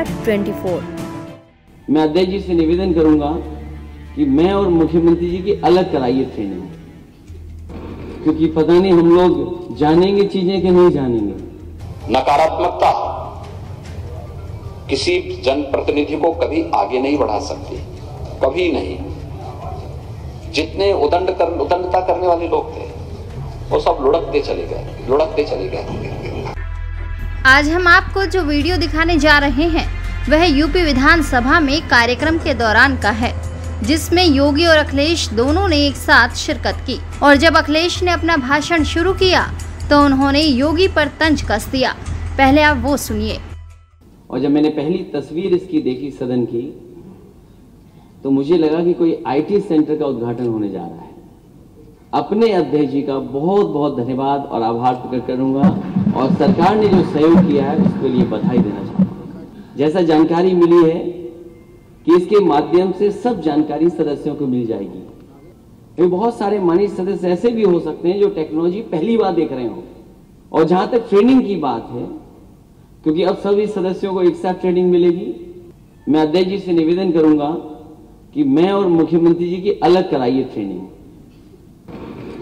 India 24। मैं अध्यक्ष जी से निवेदन करूंगा कि मैं और मुख्यमंत्री जी की अलग कराइए ट्रेनिंग, क्योंकि पता नहीं हम लोग जानेंगे चीजें कि नहीं जानेंगे। नकारात्मकता किसी जनप्रतिनिधि को कभी आगे नहीं बढ़ा सकती, कभी नहीं। जितने उदंडता करने वाले लोग थे वो सब लुढ़कते चले गए। आज हम आपको जो वीडियो दिखाने जा रहे हैं वह यूपी विधानसभा में कार्यक्रम के दौरान का है, जिसमें योगी और अखिलेश दोनों ने एक साथ शिरकत की। और जब अखिलेश ने अपना भाषण शुरू किया तो उन्होंने योगी पर तंज कस दिया। पहले आप वो सुनिए। और जब मैंने पहली तस्वीर इसकी देखी सदन की, तो मुझे लगा कि कोई आईटी सेंटर का उद्घाटन होने जा रहा है। अपने अध्यक्ष जी का बहुत बहुत धन्यवाद और आभार प्रकट करूंगा, और सरकार ने जो सहयोग किया है उसके लिए बधाई देना चाहूंगा। जैसा जानकारी मिली है कि इसके माध्यम से सब जानकारी सदस्यों को मिल जाएगी। तो बहुत सारे माननीय सदस्य ऐसे भी हो सकते हैं जो टेक्नोलॉजी पहली बार देख रहे हो। और जहां तक ट्रेनिंग की बात है, क्योंकि अब सभी सदस्यों को एक साथ ट्रेनिंग मिलेगी, मैं अध्यक्ष जी से निवेदन करूंगा कि मैं और मुख्यमंत्री जी की अलग कराइए ट्रेनिंग,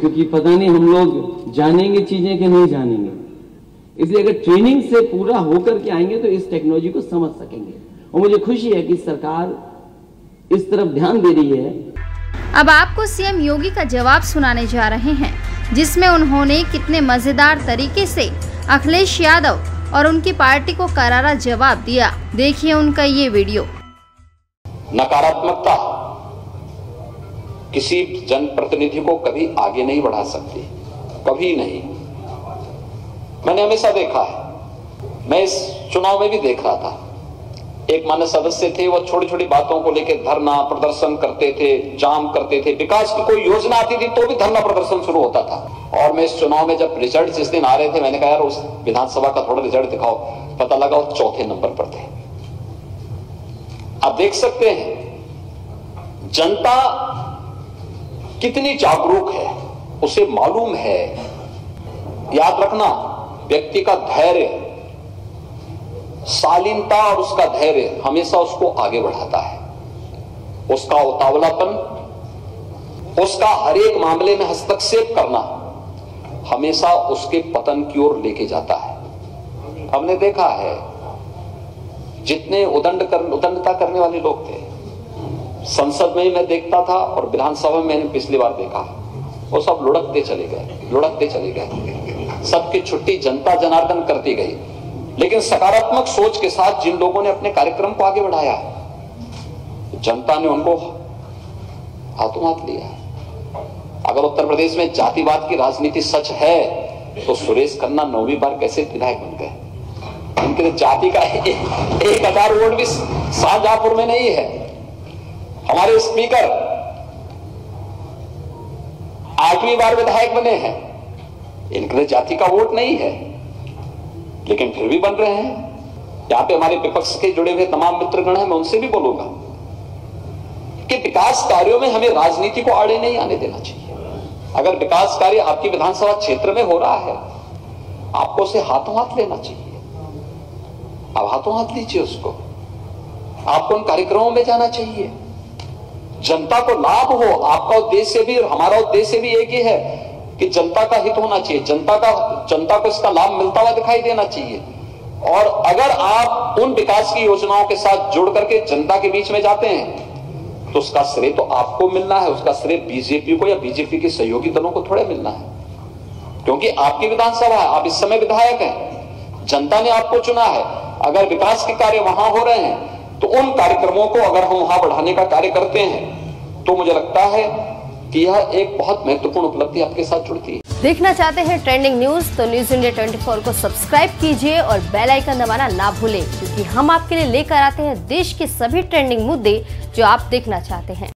क्योंकि पता नहीं हम लोग जानेंगे चीजें कि नहीं जानेंगे। इसलिए अगर ट्रेनिंग से पूरा होकर के आएंगे तो इस टेक्नोलॉजी को समझ सकेंगे। और मुझे खुशी है कि सरकार इस तरफ ध्यान दे रही है। अब आपको सीएम योगी का जवाब सुनाने जा रहे हैं, जिसमें उन्होंने कितने मजेदार तरीके से अखिलेश यादव और उनकी पार्टी को करारा जवाब दिया। देखिए उनका ये वीडियो। नकारात्मकता किसी जनप्रतिनिधि को कभी आगे नहीं बढ़ा सकती, कभी नहीं। मैंने हमेशा देखा है, मैं इस चुनाव में भी देख रहा था। एक मान्य सदस्य थे, वो छोटी छोटी बातों को लेकर धरना प्रदर्शन करते थे, जाम करते थे। विकास की कोई योजना आती थी तो भी धरना प्रदर्शन शुरू होता था। और मैं इस चुनाव में जब रिजल्ट जिस दिन आ रहे थे, मैंने कहा यार उस विधानसभा का थोड़ा रिजल्ट दिखाओ। पता लगा वो चौथे नंबर पर थे। आप देख सकते हैं जनता कितनी जागरूक है, उसे मालूम है। याद रखना, व्यक्ति का धैर्य, शालीनता और उसका धैर्य हमेशा उसको आगे बढ़ाता है। उसका उतावलापन, उसका हर एक मामले में हस्तक्षेप करना हमेशा उसके पतन की ओर लेके जाता है। हमने देखा है जितने उदंडता करने वाले लोग थे, संसद में ही मैं देखता था और विधानसभा में मैंने पिछली बार देखा, वो सब लुढ़कते चले गए। सबकी छुट्टी जनता जनार्दन करती गई। लेकिन सकारात्मक सोच के साथ जिन लोगों ने अपने कार्यक्रम को आगे बढ़ाया, जनता ने उनको हाथों हाथ लिया। अगर उत्तर प्रदेश में जातिवाद की राजनीति सच है तो सुरेश खन्ना 9वीं बार कैसे विधायक बन गए? उनके जाति का 1000 वोट भी शाहजहांपुर में नहीं है। हमारे स्पीकर 8वीं बार विधायक बने हैं, इनके जाति का वोट नहीं है, लेकिन फिर भी बन रहे हैं। यहां पे हमारे विपक्ष के जुड़े हुए तमाम मित्रगण हैं, मैं उनसे भी बोलूंगा कि विकास कार्यों में हमें राजनीति को आड़े नहीं आने देना चाहिए। अगर विकास कार्य आपकी विधानसभा क्षेत्र में हो रहा है, आपको उसे हाथों हाथ लेना चाहिए। आप हाथों हाथ लीजिए उसको, आपको उन कार्यक्रमों में जाना चाहिए। जनता को लाभ हो, आपका उद्देश्य भी और हमारा उद्देश्य भी एक ही है कि जनता का हित होना चाहिए, जनता को इसका लाभ मिलता हुआ दिखाई देना चाहिए। और अगर आप उन विकास की योजनाओं के साथ जुड़ करके जनता के बीच में जाते हैं तो उसका श्रेय तो आपको मिलना है, उसका श्रेय बीजेपी को या बीजेपी के सहयोगी दलों को थोड़े मिलना है, क्योंकि आपकी विधानसभा है, आप इस समय विधायक हैं, जनता ने आपको चुना है। अगर विकास के कार्य वहां हो रहे हैं तो उन कार्यक्रमों को अगर हम वहां बढ़ाने का कार्य करते हैं तो मुझे लगता है कि यह एक बहुत महत्वपूर्ण उपलब्धि आपके साथ जुड़ती है। देखना चाहते हैं ट्रेंडिंग न्यूज तो न्यूज इंडिया 24 को सब्सक्राइब कीजिए और बेल आइकन दबाना ना भूलें, क्योंकि हम आपके लिए लेकर आते हैं देश के सभी ट्रेंडिंग मुद्दे जो आप देखना चाहते हैं।